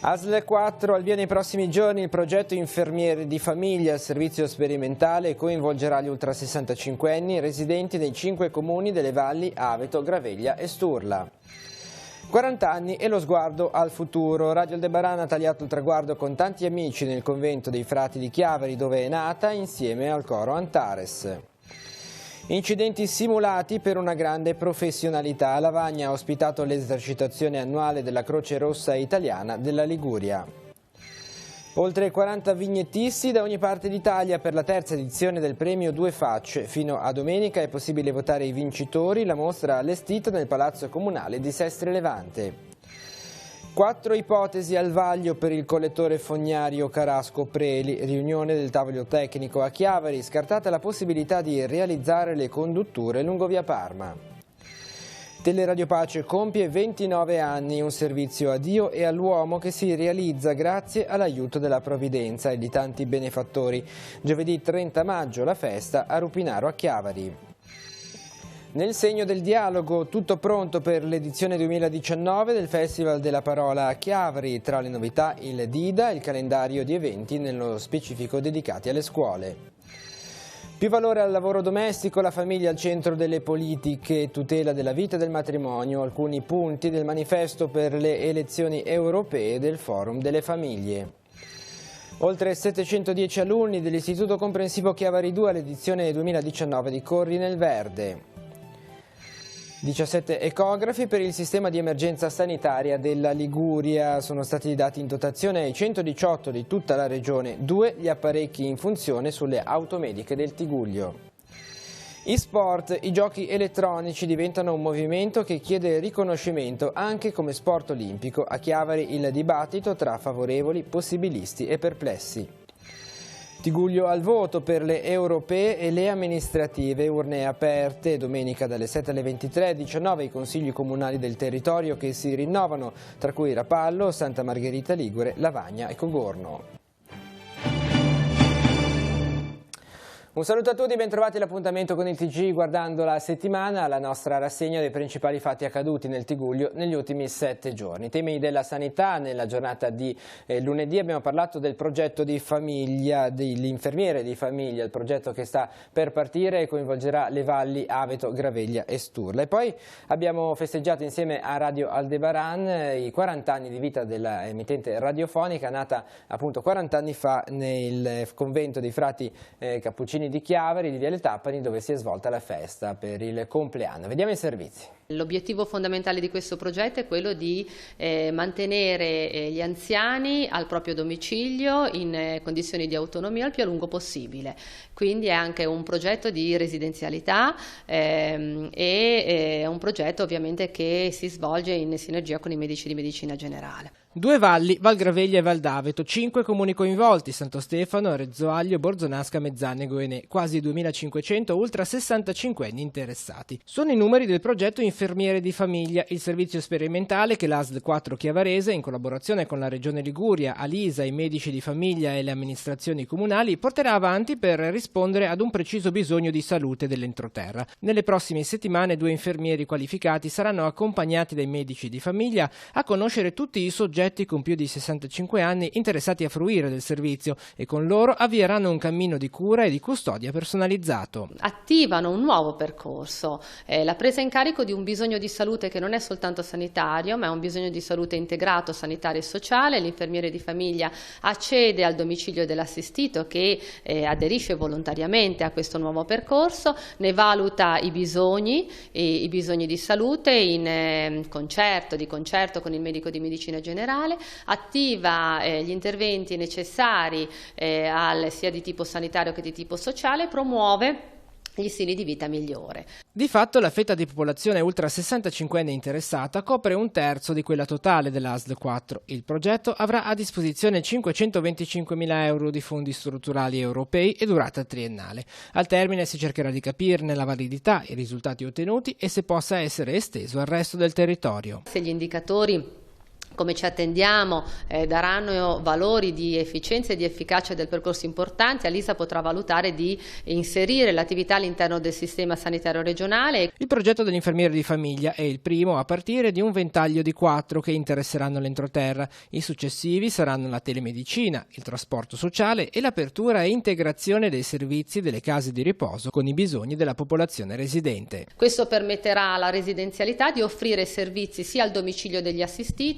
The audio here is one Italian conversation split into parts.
ASL 4 al via nei prossimi giorni il progetto Infermieri di Famiglia. Il servizio sperimentale coinvolgerà gli ultra 65 anni residenti nei 5 comuni delle valli Aveto, Graveglia e Sturla. 40 anni e lo sguardo al futuro. Radio Aldebaran ha tagliato il traguardo con tanti amici nel convento dei frati di Chiavari, dove è nata insieme al coro Antares. Incidenti simulati per una grande professionalità. Lavagna ha ospitato l'esercitazione annuale della Croce Rossa Italiana della Liguria. Oltre 40 vignettisti da ogni parte d'Italia per la terza edizione del premio Due Facce. Fino a domenica è possibile votare i vincitori. La mostra allestita nel Palazzo Comunale di Sestre Levante. 4 ipotesi al vaglio per il collettore fognario Carasco-Preli, riunione del tavolo tecnico a Chiavari, scartata la possibilità di realizzare le condutture lungo via Parma. Teleradio Pace compie 29 anni, un servizio a Dio e all'uomo che si realizza grazie all'aiuto della provvidenza e di tanti benefattori. Giovedì 30 maggio la festa a Rupinaro a Chiavari. Nel segno del dialogo, tutto pronto per l'edizione 2019 del Festival della Parola a Chiavari. Tra le novità il Dida e il calendario di eventi nello specifico dedicati alle scuole. Più valore al lavoro domestico, la famiglia al centro delle politiche, tutela della vita e del matrimonio, alcuni punti del manifesto per le elezioni europee del Forum delle Famiglie. Oltre 710 alunni dell'Istituto Comprensivo Chiavari 2 all'edizione 2019 di Corri nel Verde. 17 ecografi per il sistema di emergenza sanitaria della Liguria. Sono stati dati in dotazione ai 118 di tutta la regione, 2 gli apparecchi in funzione sulle automediche del Tigullio. E-sport, i giochi elettronici diventano un movimento che chiede riconoscimento anche come sport olimpico. A Chiavari il dibattito tra favorevoli, possibilisti e perplessi. Tigullio al voto per le europee e le amministrative, urne aperte domenica dalle 7 alle 23, 19 i consigli comunali del territorio che si rinnovano, tra cui Rapallo, Santa Margherita Ligure, Lavagna e Cogorno. Un saluto a tutti, bentrovati all'appuntamento con il TG guardando la settimana, la nostra rassegna dei principali fatti accaduti nel Tigullio negli ultimi 7 giorni. Temi della sanità, nella giornata di lunedì abbiamo parlato del progetto di famiglia, dell'infermiere di famiglia, il progetto che sta per partire e coinvolgerà le valli Aveto, Graveglia e Sturla. E poi abbiamo festeggiato insieme a Radio Aldebaran i 40 anni di vita della emittente radiofonica, nata appunto 40 anni fa nel convento dei frati cappuccini di Chiavari, di Viale Tappani, dove si è svolta la festa per il compleanno. Vediamo i servizi. L'obiettivo fondamentale di questo progetto è quello di mantenere gli anziani al proprio domicilio in condizioni di autonomia il più a lungo possibile. Quindi è anche un progetto di residenzialità e un progetto ovviamente che si svolge in sinergia con i medici di medicina generale. 2 valli, Val Graveglia e Val d'Aveto, 5 comuni coinvolti, Santo Stefano, Rezzoaglio, Borzonasca, Mezzane e Goenè, quasi 2500 ultra 65 anni interessati. Sono i numeri del progetto Infermiere di Famiglia, il servizio sperimentale che l'ASL 4 Chiavarese, in collaborazione con la Regione Liguria, Alisa, i medici di famiglia e le amministrazioni comunali, porterà avanti per rispondere ad un preciso bisogno di salute dell'entroterra. Nelle prossime settimane 2 infermieri qualificati saranno accompagnati dai medici di famiglia a conoscere tutti i soggetti con più di 65 anni interessati a fruire del servizio e con loro avvieranno un cammino di cura e di custodia personalizzato. Attivano un nuovo percorso, la presa in carico di un bisogno di salute che non è soltanto sanitario, ma è un bisogno di salute integrato, sanitario e sociale. L'infermiere di famiglia accede al domicilio dell'assistito che aderisce volontariamente a questo nuovo percorso, ne valuta i bisogni di salute di concerto con il medico di medicina generale, attiva gli interventi necessari sia di tipo sanitario che di tipo sociale, promuove gli stili di vita migliore. Di fatto la fetta di popolazione ultra 65enne interessata copre 1/3 di quella totale dell'ASL 4. Il progetto avrà a disposizione 525.000 euro di fondi strutturali europei e durata triennale. Al termine si cercherà di capirne la validità, i risultati ottenuti e se possa essere esteso al resto del territorio. Se gli indicatori come ci attendiamo, daranno valori di efficienza e di efficacia del percorso importanti, l'ISA potrà valutare di inserire l'attività all'interno del sistema sanitario regionale. Il progetto dell'infermiere di famiglia è il primo a partire di un ventaglio di 4 che interesseranno l'entroterra. I successivi saranno la telemedicina, il trasporto sociale e l'apertura e integrazione dei servizi delle case di riposo con i bisogni della popolazione residente. Questo permetterà alla residenzialità di offrire servizi sia al domicilio degli assistiti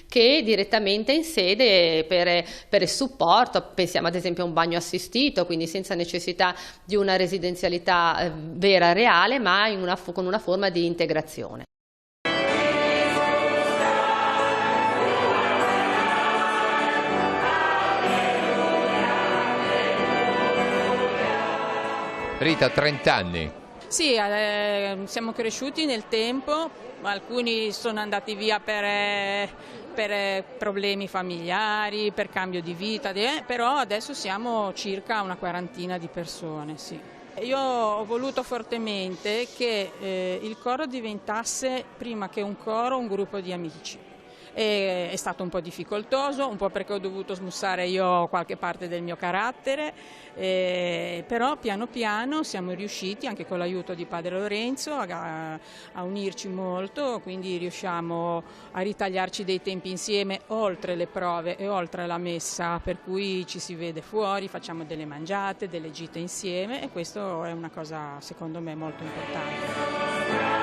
che direttamente in sede per il supporto. Pensiamo ad esempio a un bagno assistito, quindi senza necessità di una residenzialità vera, reale, ma con una forma di integrazione. Rita, 30 anni. Sì, siamo cresciuti nel tempo, alcuni sono andati via per problemi familiari, per cambio di vita, però adesso siamo circa una quarantina di persone. Sì. Io ho voluto fortemente che il coro diventasse, prima che un coro, un gruppo di amici. È stato un po' difficoltoso, un po' perché ho dovuto smussare io qualche parte del mio carattere, però piano piano siamo riusciti, anche con l'aiuto di Padre Lorenzo, a unirci molto, quindi riusciamo a ritagliarci dei tempi insieme oltre le prove e oltre la messa, per cui ci si vede fuori, facciamo delle mangiate, delle gite insieme e questo è una cosa secondo me molto importante.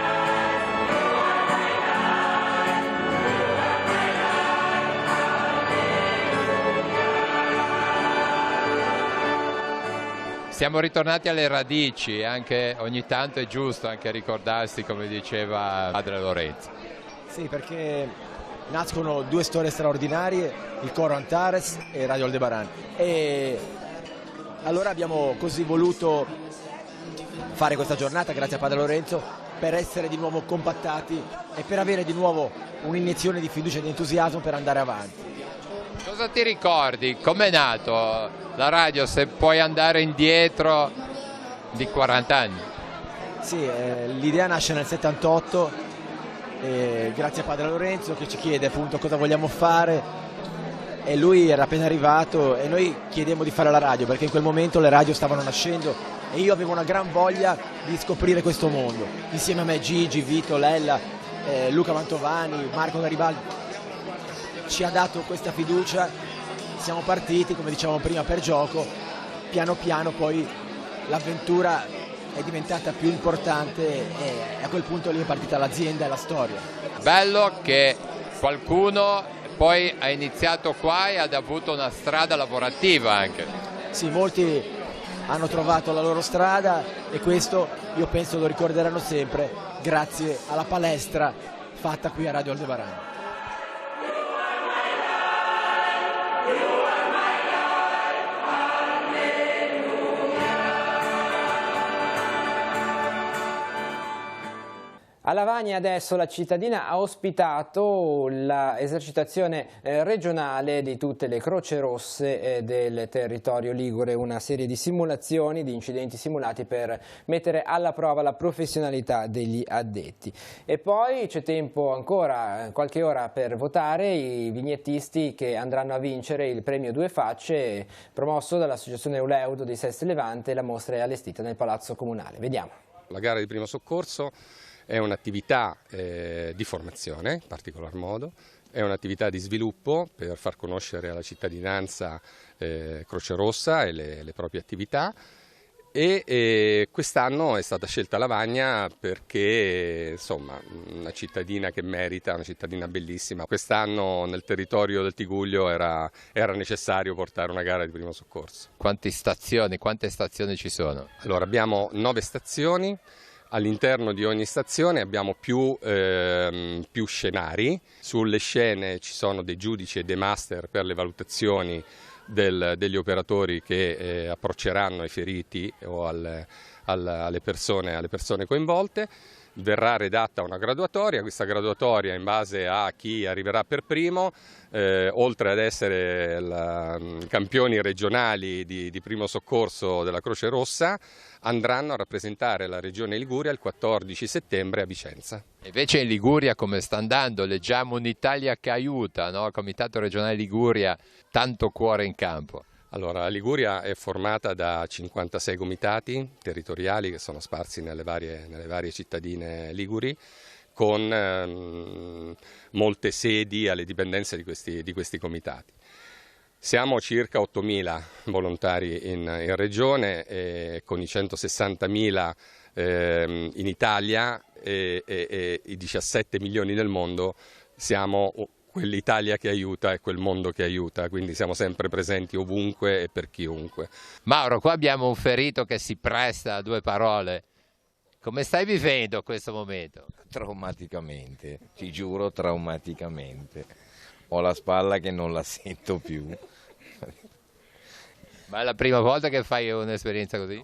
Siamo ritornati alle radici, anche ogni tanto è giusto anche ricordarsi, come diceva Padre Lorenzo. Sì, perché nascono due storie straordinarie, il coro Antares e Radio Aldebaran. E allora abbiamo così voluto fare questa giornata, grazie a Padre Lorenzo, per essere di nuovo compattati e per avere di nuovo un'iniezione di fiducia e di entusiasmo per andare avanti. Cosa ti ricordi? Com'è nato la radio, se puoi andare indietro di 40 anni? Sì, l'idea nasce nel 78, grazie a Padre Lorenzo che ci chiede appunto cosa vogliamo fare e lui era appena arrivato e noi chiedemmo di fare la radio perché in quel momento le radio stavano nascendo e io avevo una gran voglia di scoprire questo mondo. Insieme a me Gigi, Vito, Lella, Luca Mantovani, Marco Garibaldi. Ci ha dato questa fiducia, siamo partiti come dicevamo prima per gioco, piano piano poi l'avventura è diventata più importante e a quel punto lì è partita l'azienda e la storia. Bello che qualcuno poi ha iniziato qua e ha avuto una strada lavorativa anche. Sì, molti hanno trovato la loro strada e questo io penso lo ricorderanno sempre grazie alla palestra fatta qui a Radio Aldebaran. A Lavagna adesso la cittadina ha ospitato l'esercitazione regionale di tutte le Croce Rosse del territorio ligure, una serie di simulazioni, di incidenti simulati per mettere alla prova la professionalità degli addetti. E poi c'è tempo ancora, qualche ora per votare i vignettisti che andranno a vincere il premio Due Facce promosso dall'associazione Euleudo di Seste Levante. La mostra è allestita nel Palazzo Comunale. Vediamo. La gara di primo soccorso è un'attività di formazione, in particolar modo, è un'attività di sviluppo per far conoscere alla cittadinanza Croce Rossa e le proprie attività e quest'anno è stata scelta Lavagna perché insomma una cittadina che merita, una cittadina bellissima. Quest'anno nel territorio del Tigullio era necessario portare una gara di primo soccorso. Quante stazioni ci sono? Allora abbiamo 9 stazioni. All'interno di ogni stazione abbiamo più scenari, sulle scene ci sono dei giudici e dei master per le valutazioni degli operatori che approcceranno ai feriti o alle persone coinvolte. verrà redatta una graduatoria, questa graduatoria in base a chi arriverà per primo, oltre ad essere campioni regionali di primo soccorso della Croce Rossa, andranno a rappresentare la regione Liguria il 14 settembre a Vicenza. Invece in Liguria come sta andando? Leggiamo un'Italia che aiuta, no? Il Comitato regionale Liguria, tanto cuore in campo. Allora, la Liguria è formata da 56 comitati territoriali che sono sparsi nelle varie cittadine liguri, con molte sedi alle dipendenze di questi comitati. Siamo circa 8.000 volontari in regione, con i 160.000 in Italia e i 17 milioni nel mondo. Siamo quell'Italia che aiuta e quel mondo che aiuta, quindi siamo sempre presenti ovunque e per chiunque. Mauro, qua abbiamo un ferito che si presta a 2 parole. Come stai vivendo questo momento? Traumaticamente, ti giuro, traumaticamente. Ho la spalla che non la sento più. Ma è la prima volta che fai un'esperienza così?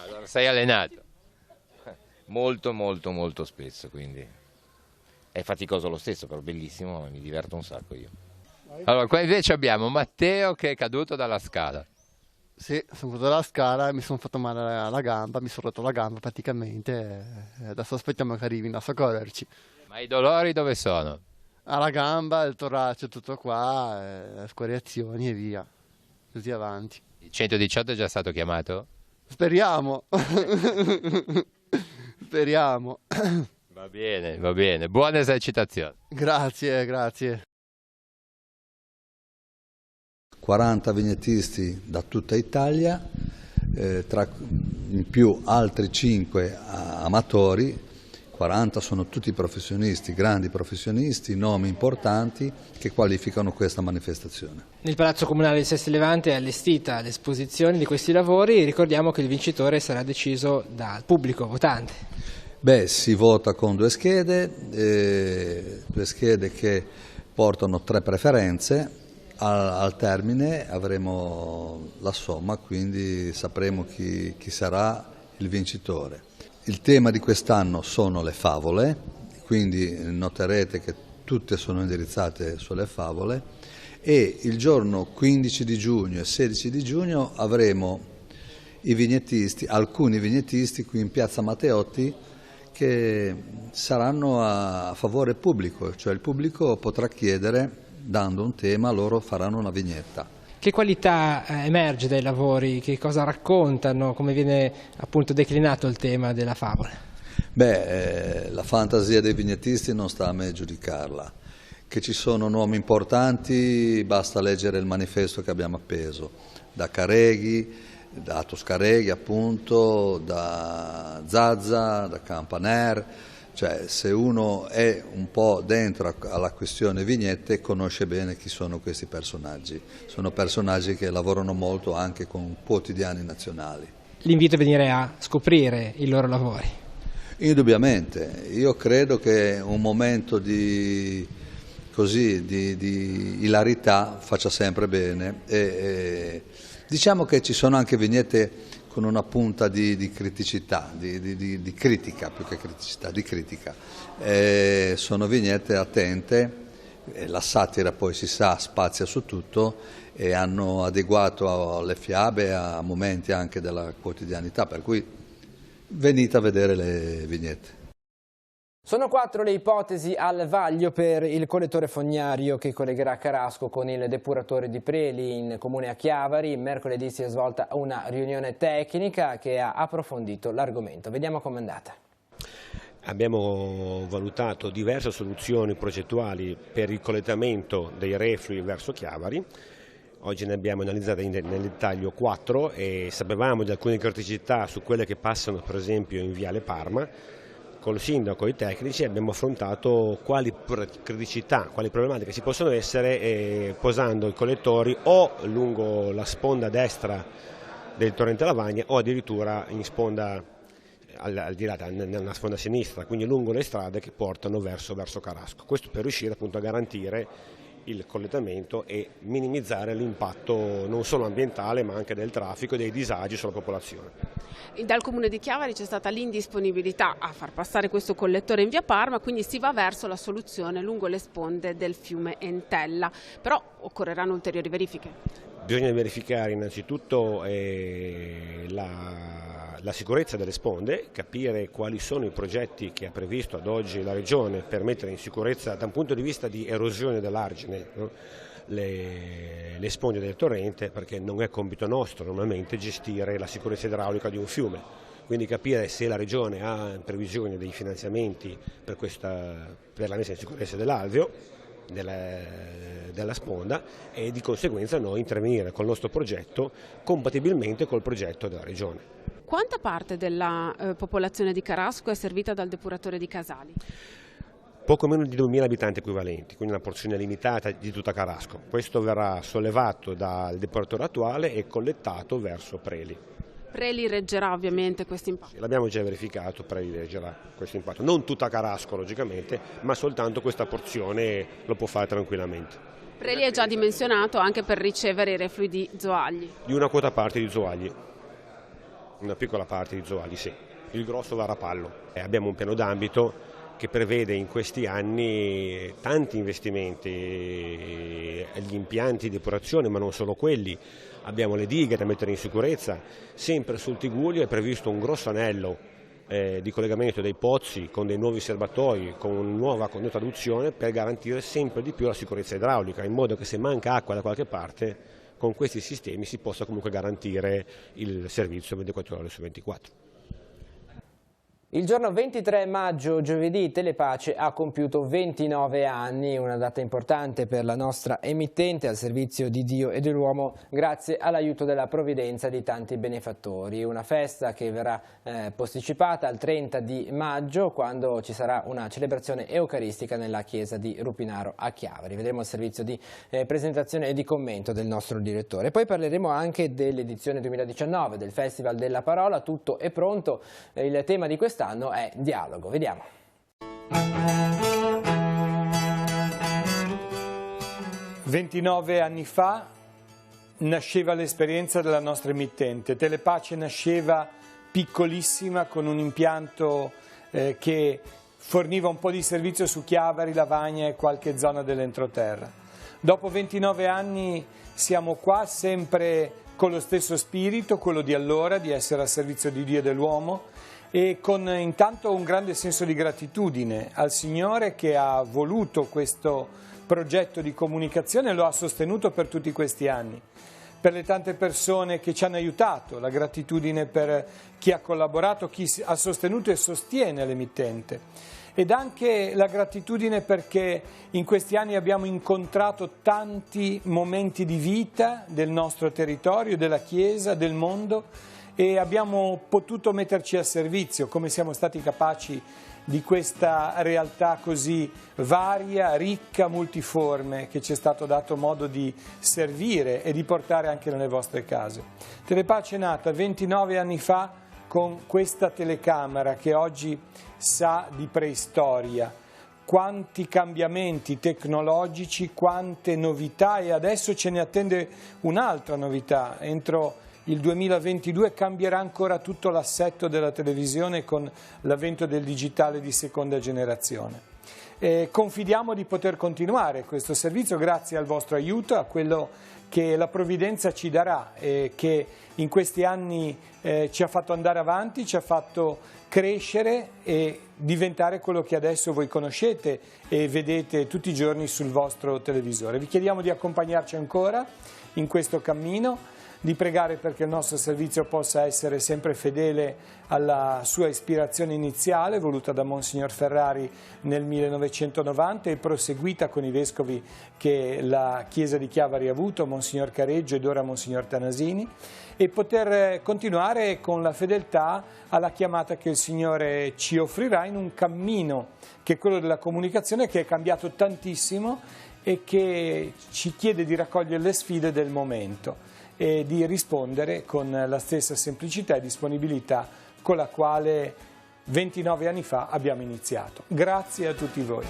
Allora sei allenato? Molto, molto, molto spesso, quindi è faticoso lo stesso, però bellissimo, mi diverto un sacco io. Allora, qua invece abbiamo Matteo che è caduto dalla scala. Sì, sono caduto dalla scala, mi sono fatto male alla gamba, mi sono rotto la gamba praticamente, e adesso aspettiamo che arrivino a soccorrerci. Ma i dolori dove sono? Alla gamba, il torace, tutto qua, scoriazioni e via, tutti avanti. Il 118 è già stato chiamato? Speriamo, speriamo. Va bene, buona esercitazione. Grazie, grazie. 40 vignettisti da tutta Italia, in più altri 5 amatori, 40 sono tutti professionisti, grandi professionisti, nomi importanti che qualificano questa manifestazione. Nel Palazzo Comunale di Sesti Levante è allestita l'esposizione di questi lavori. Ricordiamo che il vincitore sarà deciso dal pubblico votante. Beh, si vota con 2 schede che portano 3 preferenze. Al termine avremo la somma, quindi sapremo chi sarà il vincitore. Il tema di quest'anno sono le favole, quindi noterete che tutte sono indirizzate sulle favole, e il giorno 15 di giugno e 16 di giugno avremo i vignettisti, alcuni vignettisti qui in Piazza Matteotti, che saranno a favore pubblico, cioè il pubblico potrà chiedere, dando un tema, loro faranno una vignetta. Che qualità emerge dai lavori, che cosa raccontano, come viene appunto declinato il tema della favola? Beh, la fantasia dei vignettisti non sta a me giudicarla. Che ci sono nomi importanti, basta leggere il manifesto che abbiamo appeso, da Careghi, da Toscareghi appunto, da Zazza, da Campaner, cioè se uno è un po' dentro alla questione vignette conosce bene chi sono questi personaggi. Sono personaggi che lavorano molto anche con quotidiani nazionali. L'invito è venire a scoprire i loro lavori. Indubbiamente, io credo che un momento di ilarità faccia sempre bene e diciamo che ci sono anche vignette con una punta di criticità, di critica, più che criticità, di critica. Sono vignette attente, la satira poi si sa spazia su tutto e hanno adeguato le fiabe a momenti anche della quotidianità, per cui venite a vedere le vignette. Sono 4 le ipotesi al vaglio per il collettore fognario che collegherà Carasco con il depuratore di Preli in comune a Chiavari. Mercoledì si è svolta una riunione tecnica che ha approfondito l'argomento. Vediamo com'è andata. Abbiamo valutato diverse soluzioni progettuali per il collettamento dei reflui verso Chiavari. Oggi ne abbiamo analizzate nel dettaglio 4 e sapevamo di alcune criticità su quelle che passano per esempio in Viale Parma. Con il sindaco e i tecnici abbiamo affrontato quali criticità, quali problematiche ci possono essere posando i collettori o lungo la sponda destra del torrente Lavagna o addirittura in sponda, al di là, nella sponda sinistra, quindi lungo le strade che portano verso Carasco. Questo per riuscire appunto a garantire il collettamento e minimizzare l'impatto non solo ambientale ma anche del traffico e dei disagi sulla popolazione. Dal Comune di Chiavari c'è stata l'indisponibilità a far passare questo collettore in via Parma, quindi si va verso la soluzione lungo le sponde del fiume Entella, però occorreranno ulteriori verifiche. Bisogna verificare innanzitutto la sicurezza delle sponde, capire quali sono i progetti che ha previsto ad oggi la Regione per mettere in sicurezza da un punto di vista di erosione dell'argine, no? le sponde del torrente, perché non è compito nostro normalmente gestire la sicurezza idraulica di un fiume, quindi capire se la Regione ha in previsione dei finanziamenti per la messa in sicurezza dell'alveo, della sponda, e di conseguenza noi intervenire col nostro progetto compatibilmente col progetto della Regione. Quanta parte della popolazione di Carasco è servita dal depuratore di Casali? Poco meno di 2.000 abitanti equivalenti, quindi una porzione limitata di tutta Carasco. Questo verrà sollevato dal depuratore attuale e collettato verso Preli. Preli reggerà ovviamente questo impatto? L'abbiamo già verificato, Preli reggerà questo impatto. Non tutta Carasco logicamente, ma soltanto questa porzione lo può fare tranquillamente. Preli è già dimensionato anche per ricevere i reflui di Zoagli? Di una quota parte di Zoagli, una piccola parte di Zoagli, sì. Il grosso va a Rapallo. Abbiamo un piano d'ambito che prevede in questi anni tanti investimenti agli impianti di depurazione, ma non solo quelli. Abbiamo le dighe da mettere in sicurezza, sempre sul Tigullio è previsto un grosso anello di collegamento dei pozzi con dei nuovi serbatoi, con una nuova condotta adduzione per garantire sempre di più la sicurezza idraulica, in modo che se manca acqua da qualche parte con questi sistemi si possa comunque garantire il servizio 24 ore su 24. Il giorno 23 maggio, giovedì, Telepace ha compiuto 29 anni, una data importante per la nostra emittente al servizio di Dio e dell'uomo grazie all'aiuto della provvidenza di tanti benefattori. Una festa che verrà posticipata al 30 di maggio quando ci sarà una celebrazione eucaristica nella chiesa di Rupinaro a Chiavari. Vedremo il servizio di presentazione e di commento del nostro direttore. Poi parleremo anche dell'edizione 2019 del Festival della Parola. Tutto è pronto, il tema di quest'anno è dialogo. Vediamo. 29 anni fa nasceva l'esperienza della nostra emittente. Telepace nasceva piccolissima con un impianto che forniva un po' di servizio su Chiavari, Lavagna e qualche zona dell'entroterra. Dopo 29 anni siamo qua sempre con lo stesso spirito, quello di allora, di essere al servizio di Dio e dell'uomo, e con intanto un grande senso di gratitudine al Signore che ha voluto questo progetto di comunicazione e lo ha sostenuto per tutti questi anni. Per le tante persone che ci hanno aiutato, la gratitudine per chi ha collaborato, chi ha sostenuto e sostiene l'emittente. Ed anche la gratitudine perché in questi anni abbiamo incontrato tanti momenti di vita del nostro territorio, della Chiesa, del mondo, e abbiamo potuto metterci a servizio, come siamo stati capaci, di questa realtà così varia, ricca, multiforme, che ci è stato dato modo di servire e di portare anche nelle vostre case. Telepace è nata 29 anni fa con questa telecamera che oggi sa di preistoria. Quanti cambiamenti tecnologici, quante novità, e adesso ce ne attende un'altra novità. Entro il 2022 cambierà ancora tutto l'assetto della televisione con l'avvento del digitale di seconda generazione. Confidiamo di poter continuare questo servizio grazie al vostro aiuto, a quello che la provvidenza ci darà e che in questi anni ci ha fatto andare avanti, ci ha fatto crescere e diventare quello che adesso voi conoscete e vedete tutti i giorni sul vostro televisore. Vi chiediamo di accompagnarci ancora in questo cammino, di pregare perché il nostro servizio possa essere sempre fedele alla sua ispirazione iniziale, voluta da Monsignor Ferrari nel 1990 e proseguita con i vescovi che la Chiesa di Chiavari ha avuto, Monsignor Careggio ed ora Monsignor Tanasini, e poter continuare con la fedeltà alla chiamata che il Signore ci offrirà in un cammino che è quello della comunicazione, che è cambiato tantissimo e che ci chiede di raccogliere le sfide del momento e di rispondere con la stessa semplicità e disponibilità con la quale 29 anni fa abbiamo iniziato. Grazie a tutti voi.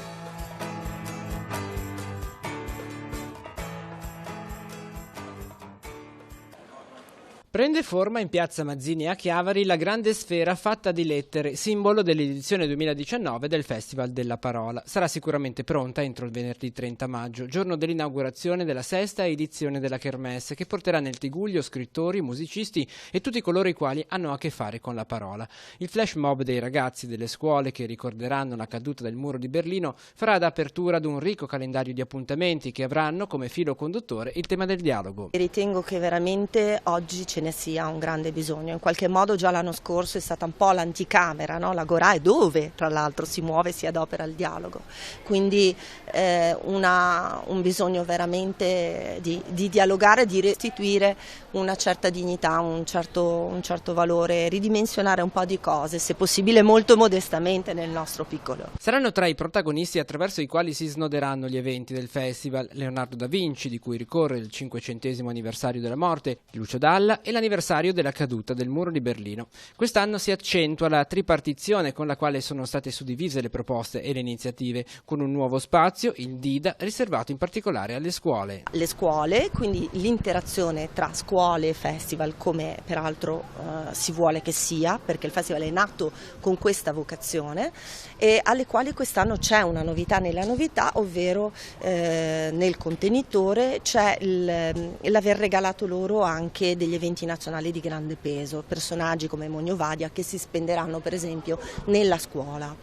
Prende forma in piazza Mazzini a Chiavari la grande sfera fatta di lettere, simbolo dell'edizione 2019 del Festival della Parola. Sarà sicuramente pronta entro il venerdì 30 maggio, giorno dell'inaugurazione della 6ª edizione della Kermesse, che porterà nel Tiguglio scrittori, musicisti e tutti coloro i quali hanno a che fare con la parola. Il flash mob dei ragazzi delle scuole che ricorderanno la caduta del muro di Berlino farà da apertura ad un ricco calendario di appuntamenti che avranno come filo conduttore il tema del dialogo. Ritengo che veramente oggi ce ne sia un grande bisogno. In qualche modo già l'anno scorso è stata un po' l'anticamera, no? L'Agorà è dove tra l'altro si muove e si adopera il dialogo. Quindi un bisogno veramente di dialogare, di restituire una certa dignità, un certo valore, ridimensionare un po' di cose, se possibile molto modestamente nel nostro piccolo. Saranno tra i protagonisti attraverso i quali si snoderanno gli eventi del festival Leonardo da Vinci, di cui ricorre il 500° anniversario della morte, Lucio Dalla e l'anniversario della caduta del muro di Berlino. Quest'anno si accentua la tripartizione con la quale sono state suddivise le proposte e le iniziative, con un nuovo spazio, il Dida, riservato in particolare alle scuole. Le scuole, quindi l'interazione tra scuole e festival, come peraltro si vuole che sia, perché il festival è nato con questa vocazione, e alle quali quest'anno c'è una novità nella novità, ovvero nel contenitore c'è l'aver regalato loro anche degli eventi nazionali di grande peso, personaggi come Monio Vadia che si spenderanno per esempio nella scuola.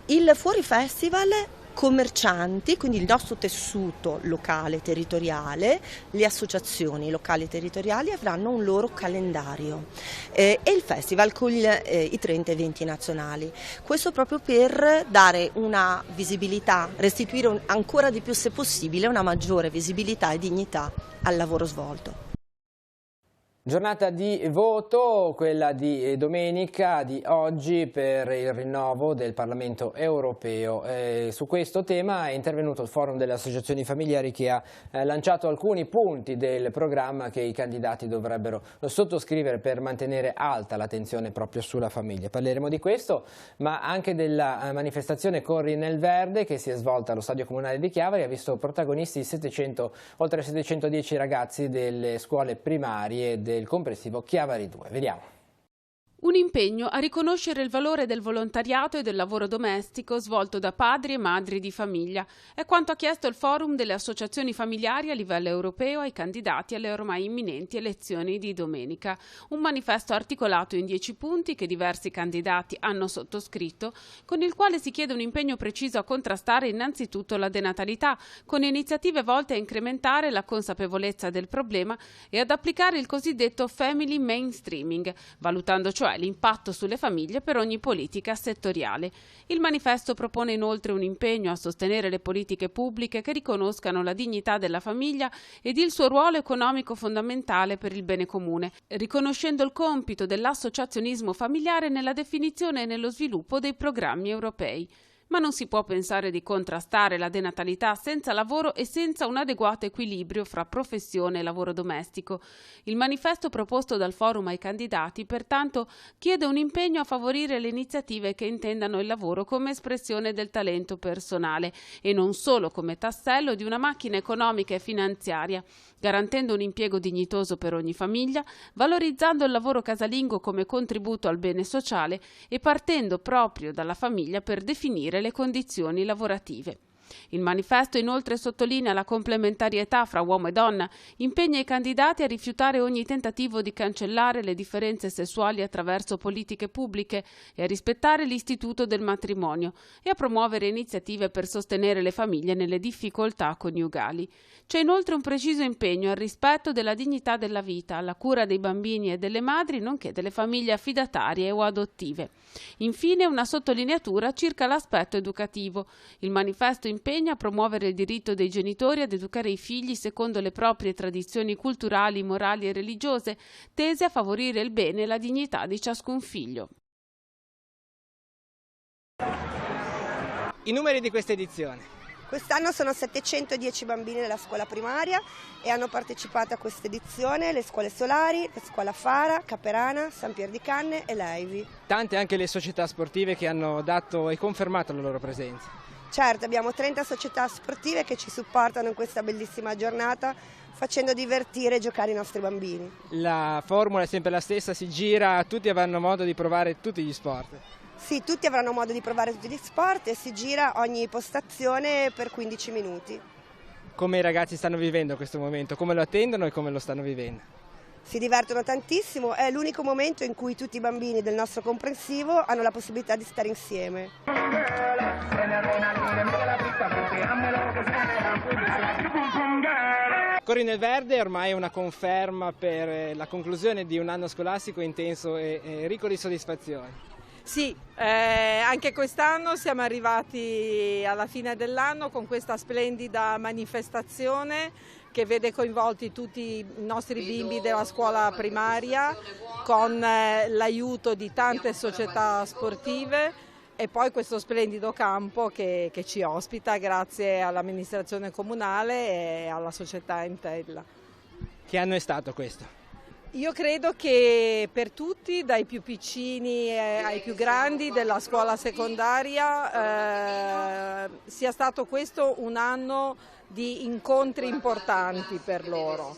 Il Fuori Festival, commercianti, quindi il nostro tessuto locale territoriale, le associazioni locali e territoriali avranno un loro calendario e il festival con i 30 eventi nazionali. Questo proprio per dare una visibilità, restituire ancora di più se possibile una maggiore visibilità e dignità al lavoro svolto. Giornata di voto, quella di domenica, di oggi, per il rinnovo del Parlamento europeo. Su questo tema è intervenuto il Forum delle Associazioni Familiari, che ha lanciato alcuni punti del programma che i candidati dovrebbero sottoscrivere per mantenere alta l'attenzione proprio sulla famiglia. Parleremo di questo, ma anche della manifestazione Corri nel Verde che si è svolta allo Stadio Comunale di Chiavari, ha visto protagonisti oltre 710 ragazzi delle scuole primarie del comprensivo Chiavari 2. Vediamo. Un impegno a riconoscere il valore del volontariato e del lavoro domestico svolto da padri e madri di famiglia è quanto ha chiesto il Forum delle Associazioni Familiari a livello europeo ai candidati alle ormai imminenti elezioni di domenica. Un manifesto articolato in 10 punti che diversi candidati hanno sottoscritto, con il quale si chiede un impegno preciso a contrastare innanzitutto la denatalità, con iniziative volte a incrementare la consapevolezza del problema e ad applicare il cosiddetto family mainstreaming, valutando cioè l'impatto sulle famiglie per ogni politica settoriale. Il manifesto propone inoltre un impegno a sostenere le politiche pubbliche che riconoscano la dignità della famiglia ed il suo ruolo economico fondamentale per il bene comune, riconoscendo il compito dell'associazionismo familiare nella definizione e nello sviluppo dei programmi europei. Ma non si può pensare di contrastare la denatalità senza lavoro e senza un adeguato equilibrio fra professione e lavoro domestico. Il manifesto proposto dal Forum ai candidati, pertanto, chiede un impegno a favorire le iniziative che intendano il lavoro come espressione del talento personale e non solo come tassello di una macchina economica e finanziaria, garantendo un impiego dignitoso per ogni famiglia, valorizzando il lavoro casalingo come contributo al bene sociale e partendo proprio dalla famiglia per definire le condizioni lavorative. Il manifesto inoltre sottolinea la complementarietà fra uomo e donna, impegna i candidati a rifiutare ogni tentativo di cancellare le differenze sessuali attraverso politiche pubbliche e a rispettare l'istituto del matrimonio e a promuovere iniziative per sostenere le famiglie nelle difficoltà coniugali. C'è inoltre un preciso impegno al rispetto della dignità della vita, alla cura dei bambini e delle madri, nonché delle famiglie affidatarie o adottive. Infine una sottolineatura circa l'aspetto educativo. Il manifesto impegna a promuovere il diritto dei genitori ad educare i figli secondo le proprie tradizioni culturali, morali e religiose, tese a favorire il bene e la dignità di ciascun figlio. I numeri di questa edizione. Quest'anno sono 710 bambini della scuola primaria e hanno partecipato a questa edizione le scuole solari, la scuola Fara, Caperana, San Pier di Canne e Leivi. Tante anche le società sportive che hanno dato e confermato la loro presenza. Certo, abbiamo 30 società sportive che ci supportano in questa bellissima giornata, facendo divertire e giocare i nostri bambini. La formula è sempre la stessa, si gira, tutti avranno modo di provare tutti gli sport. Sì, tutti avranno modo di provare tutti gli sport e si gira ogni postazione per 15 minuti. Come i ragazzi stanno vivendo questo momento? Come lo attendono e come lo stanno vivendo? Si divertono tantissimo, è l'unico momento in cui tutti i bambini del nostro comprensivo hanno la possibilità di stare insieme. Corri nel Verde ormai è una conferma per la conclusione di un anno scolastico intenso e ricco di soddisfazioni. Sì, anche quest'anno siamo arrivati alla fine dell'anno con questa splendida manifestazione che vede coinvolti tutti i nostri bimbi della scuola primaria con l'aiuto di tante società sportive e poi questo splendido campo che ci ospita grazie all'amministrazione comunale e alla società Entella. Che anno è stato questo? Io credo che per tutti, dai più piccini ai più grandi della scuola secondaria, sia stato questo un anno di incontri importanti per loro.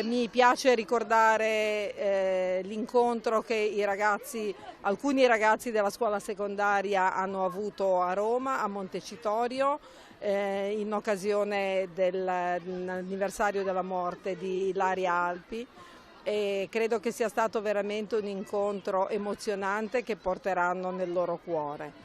Mi piace ricordare l'incontro che alcuni ragazzi della scuola secondaria hanno avuto a Roma, a Montecitorio, in occasione dell'anniversario della morte di Ilaria Alpi. E credo che sia stato veramente un incontro emozionante che porteranno nel loro cuore.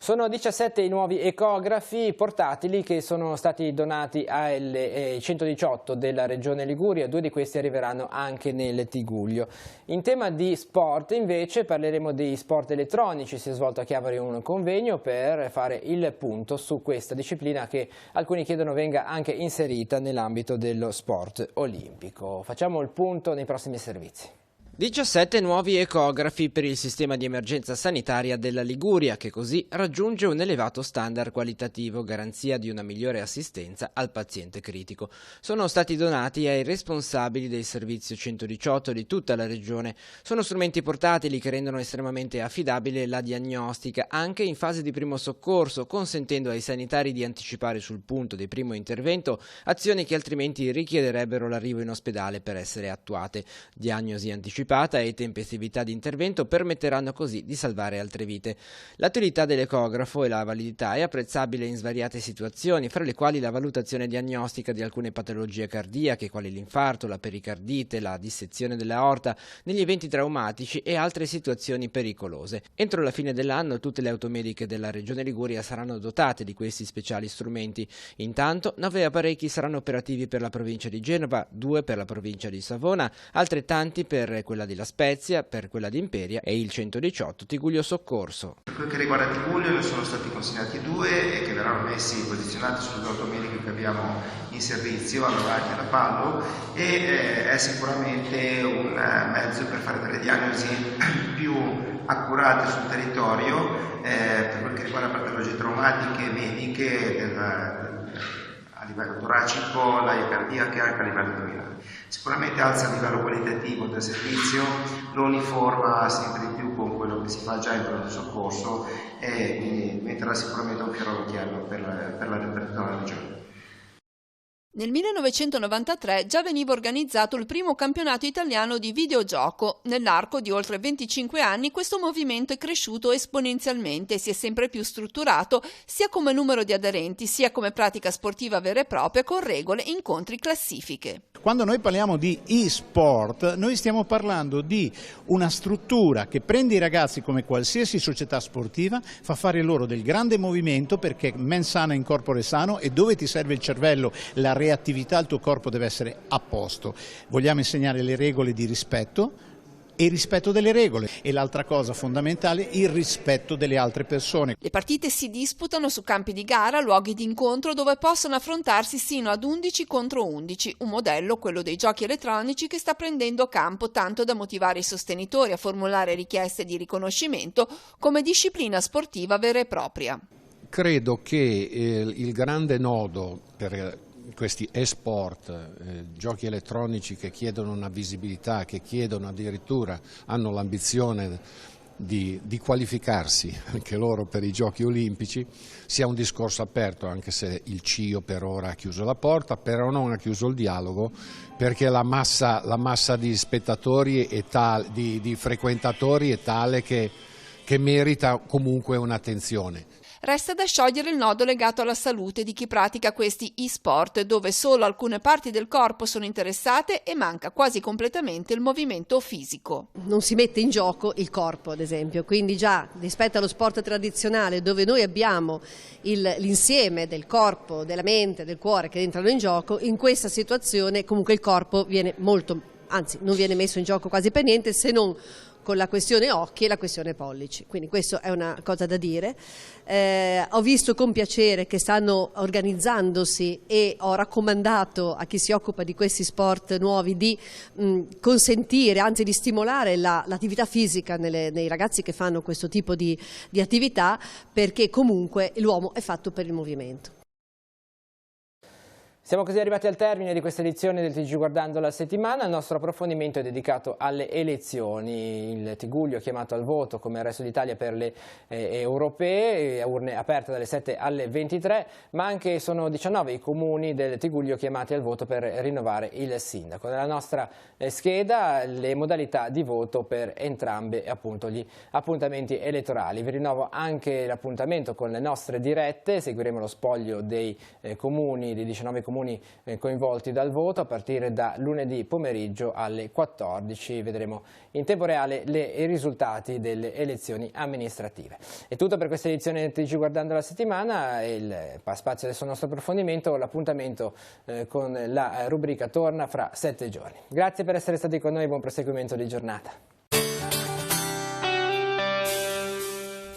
Sono 17 i nuovi ecografi portatili che sono stati donati al 118 della Regione Liguria, 2 di questi arriveranno anche nel Tigullio. In tema di sport invece parleremo di sport elettronici, si è svolto a Chiavari un convegno per fare il punto su questa disciplina che alcuni chiedono venga anche inserita nell'ambito dello sport olimpico. Facciamo il punto nei prossimi servizi. 17 nuovi ecografi per il sistema di emergenza sanitaria della Liguria, che così raggiunge un elevato standard qualitativo, garanzia di una migliore assistenza al paziente critico. Sono stati donati ai responsabili del servizio 118 di tutta la regione. Sono strumenti portatili che rendono estremamente affidabile la diagnostica anche in fase di primo soccorso, consentendo ai sanitari di anticipare sul punto di primo intervento azioni che altrimenti richiederebbero l'arrivo in ospedale per essere attuate. Diagnosi anticipata e tempestività di intervento permetteranno così di salvare altre vite. L'utilità dell'ecografo e la validità è apprezzabile in svariate situazioni, fra le quali la valutazione diagnostica di alcune patologie cardiache, quali l'infarto, la pericardite, la dissezione dell'aorta, negli eventi traumatici e altre situazioni pericolose. Entro la fine dell'anno tutte le automediche della Regione Liguria saranno dotate di questi speciali strumenti. Intanto 9 apparecchi saranno operativi per la provincia di Genova, 2 per la provincia di Savona, altrettanti per quella di La Spezia, per quella di Imperia e il 118 Tigullio Soccorso. Per quel che riguarda Tigullio ne sono stati consegnati 2 e che verranno messi posizionati sulle 2 automediche che abbiamo in servizio a Novara e a Pallo e è sicuramente un mezzo per fare delle diagnosi più accurate sul territorio per quel che riguarda patologie traumatiche mediche a livello toracico, la cardiaca e anche a livello addominale. Sicuramente alza il livello qualitativo del servizio, lo uniforma sempre di più con quello che si fa già in pronto soccorso e quindi diventerà sicuramente un fiore all'occhiello per la regione. Nel 1993 già veniva organizzato il primo campionato italiano di videogioco. Nell'arco di oltre 25 anni questo movimento è cresciuto esponenzialmente e si è sempre più strutturato sia come numero di aderenti sia come pratica sportiva vera e propria con regole, incontri, classifiche. Quando noi parliamo di e-sport, noi stiamo parlando di una struttura che prende i ragazzi come qualsiasi società sportiva, fa fare loro del grande movimento perché mens sana in corpore sano e dove ti serve il cervello, la reattività, il tuo corpo deve essere a posto. Vogliamo insegnare le regole di rispetto e il rispetto delle regole e l'altra cosa fondamentale, il rispetto delle altre persone. Le partite si disputano su campi di gara, luoghi di incontro dove possono affrontarsi sino ad 11 contro 11, un modello, quello dei giochi elettronici, che sta prendendo campo tanto da motivare i sostenitori a formulare richieste di riconoscimento come disciplina sportiva vera e propria. Credo che il grande nodo per questi e-sport, giochi elettronici che chiedono una visibilità, che chiedono addirittura, hanno l'ambizione di qualificarsi anche loro per i Giochi Olimpici sia un discorso aperto, anche se il CIO per ora ha chiuso la porta, però non ha chiuso il dialogo, perché la massa di spettatori e di frequentatori è tale che merita comunque un'attenzione. Resta da sciogliere il nodo legato alla salute di chi pratica questi e-sport, dove solo alcune parti del corpo sono interessate e manca quasi completamente il movimento fisico. Non si mette in gioco il corpo, ad esempio, quindi già rispetto allo sport tradizionale, dove noi abbiamo l'insieme del corpo, della mente, del cuore che entrano in gioco, in questa situazione comunque il corpo viene non viene messo in gioco quasi per niente, se non con la questione occhi e la questione pollici, quindi questo è una cosa da dire. Ho visto con piacere che stanno organizzandosi e ho raccomandato a chi si occupa di questi sport nuovi di consentire, anzi di stimolare l'attività fisica nei ragazzi che fanno questo tipo di attività, perché comunque l'uomo è fatto per il movimento. Siamo così arrivati al termine di questa edizione del TG Guardando la settimana. Il nostro approfondimento è dedicato alle elezioni. Il Tigullio è chiamato al voto come il resto d'Italia per le europee, urne aperte dalle 7 alle 23, ma anche sono 19 i comuni del Tigullio chiamati al voto per rinnovare il sindaco. Nella nostra scheda le modalità di voto per entrambi appunto gli appuntamenti elettorali. Vi rinnovo anche l'appuntamento con le nostre dirette, seguiremo lo spoglio dei comuni, dei 19 comuni coinvolti dal voto a partire da lunedì pomeriggio alle 14. Vedremo in tempo reale i risultati delle elezioni amministrative. È tutto per questa edizione del TG Guardando la settimana. Il spazio adesso al nostro approfondimento, l'appuntamento con la rubrica torna fra 7 giorni. Grazie per essere stati con noi, buon proseguimento di giornata.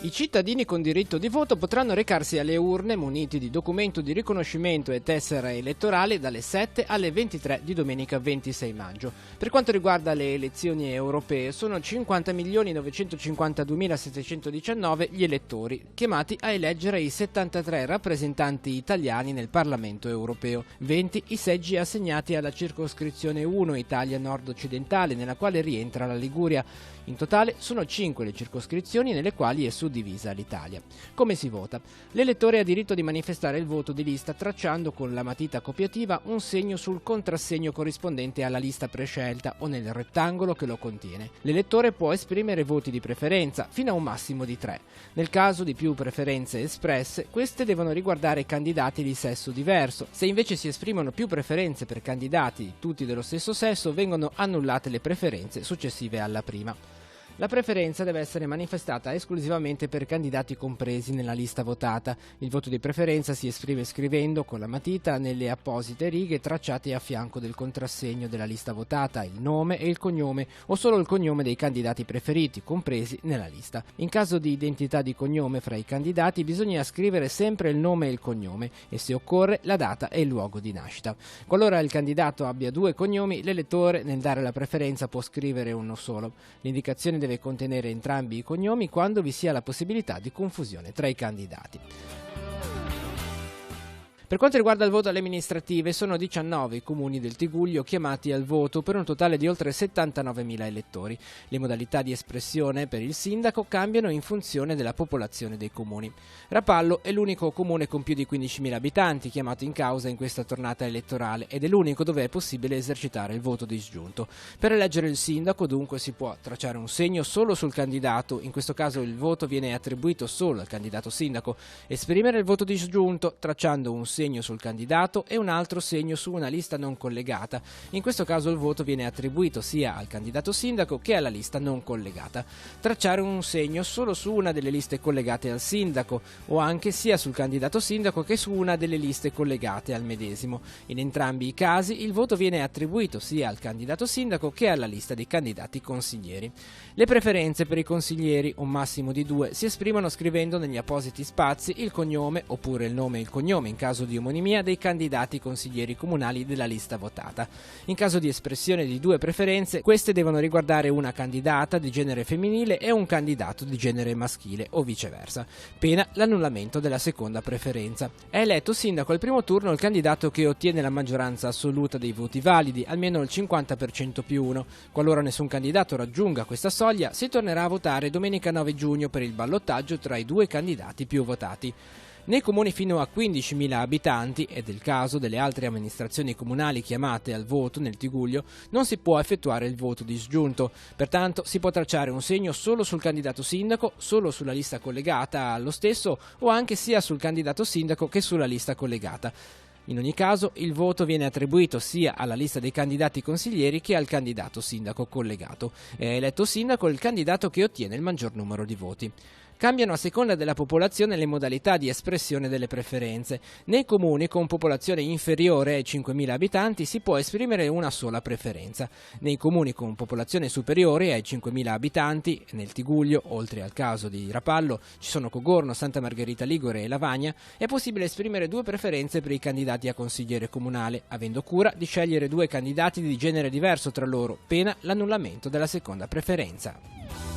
I cittadini con diritto di voto potranno recarsi alle urne muniti di documento di riconoscimento e tessera elettorale dalle 7 alle 23 di domenica 26 maggio. Per quanto riguarda le elezioni europee, sono 50.952.719 gli elettori chiamati a eleggere i 73 rappresentanti italiani nel Parlamento europeo, 20 i seggi assegnati alla circoscrizione 1 Italia nord-occidentale, nella quale rientra la Liguria. In totale sono 5 le circoscrizioni nelle quali è suddivisa l'Italia. Come si vota? L'elettore ha diritto di manifestare il voto di lista tracciando con la matita copiativa un segno sul contrassegno corrispondente alla lista prescelta o nel rettangolo che lo contiene. L'elettore può esprimere voti di preferenza fino a un massimo di 3. Nel caso di più preferenze espresse, queste devono riguardare candidati di sesso diverso. Se invece si esprimono più preferenze per candidati tutti dello stesso sesso, vengono annullate le preferenze successive alla prima. La preferenza deve essere manifestata esclusivamente per candidati compresi nella lista votata. Il voto di preferenza si esprime scrivendo con la matita nelle apposite righe tracciate a fianco del contrassegno della lista votata il nome e il cognome o solo il cognome dei candidati preferiti, compresi nella lista. In caso di identità di cognome fra i candidati bisogna scrivere sempre il nome e il cognome e, se occorre, la data e il luogo di nascita. Qualora il candidato abbia 2 cognomi, l'elettore nel dare la preferenza può scrivere uno solo. L'indicazione deve contenere entrambi i cognomi quando vi sia la possibilità di confusione tra i candidati. Per quanto riguarda il voto alle amministrative, sono 19 i comuni del Tigullio chiamati al voto per un totale di oltre 79.000 elettori. Le modalità di espressione per il sindaco cambiano in funzione della popolazione dei comuni. Rapallo è l'unico comune con più di 15.000 abitanti chiamato in causa in questa tornata elettorale ed è l'unico dove è possibile esercitare il voto disgiunto. Per eleggere il sindaco dunque si può tracciare un segno solo sul candidato, in questo caso il voto viene attribuito solo al candidato sindaco, esprimere il voto disgiunto tracciando un segno sul candidato e un altro segno su una lista non collegata. In questo caso il voto viene attribuito sia al candidato sindaco che alla lista non collegata. Tracciare un segno solo su una delle liste collegate al sindaco o anche sia sul candidato sindaco che su una delle liste collegate al medesimo. In entrambi i casi il voto viene attribuito sia al candidato sindaco che alla lista dei candidati consiglieri. Le preferenze per i consiglieri, un massimo di 2, si esprimono scrivendo negli appositi spazi il cognome oppure il nome e il cognome in caso caso di omonimia dei candidati consiglieri comunali della lista votata. In caso di espressione di 2 preferenze, queste devono riguardare una candidata di genere femminile e un candidato di genere maschile o viceversa, pena l'annullamento della seconda preferenza. È eletto sindaco al primo turno il candidato che ottiene la maggioranza assoluta dei voti validi, almeno il 50% più 1. Qualora nessun candidato raggiunga questa soglia, si tornerà a votare domenica 9 giugno per il ballottaggio tra i 2 candidati più votati. Nei comuni fino a 15.000 abitanti, e del caso delle altre amministrazioni comunali chiamate al voto nel Tigullio, non si può effettuare il voto disgiunto. Pertanto si può tracciare un segno solo sul candidato sindaco, solo sulla lista collegata allo stesso o anche sia sul candidato sindaco che sulla lista collegata. In ogni caso, il voto viene attribuito sia alla lista dei candidati consiglieri che al candidato sindaco collegato. È eletto sindaco il candidato che ottiene il maggior numero di voti. Cambiano a seconda della popolazione le modalità di espressione delle preferenze. Nei comuni con popolazione inferiore ai 5.000 abitanti si può esprimere una sola preferenza. Nei comuni con popolazione superiore ai 5.000 abitanti, nel Tigullio, oltre al caso di Rapallo, ci sono Cogorno, Santa Margherita Ligure e Lavagna, è possibile esprimere 2 preferenze per i candidati a consigliere comunale, avendo cura di scegliere 2 candidati di genere diverso tra loro, pena l'annullamento della seconda preferenza.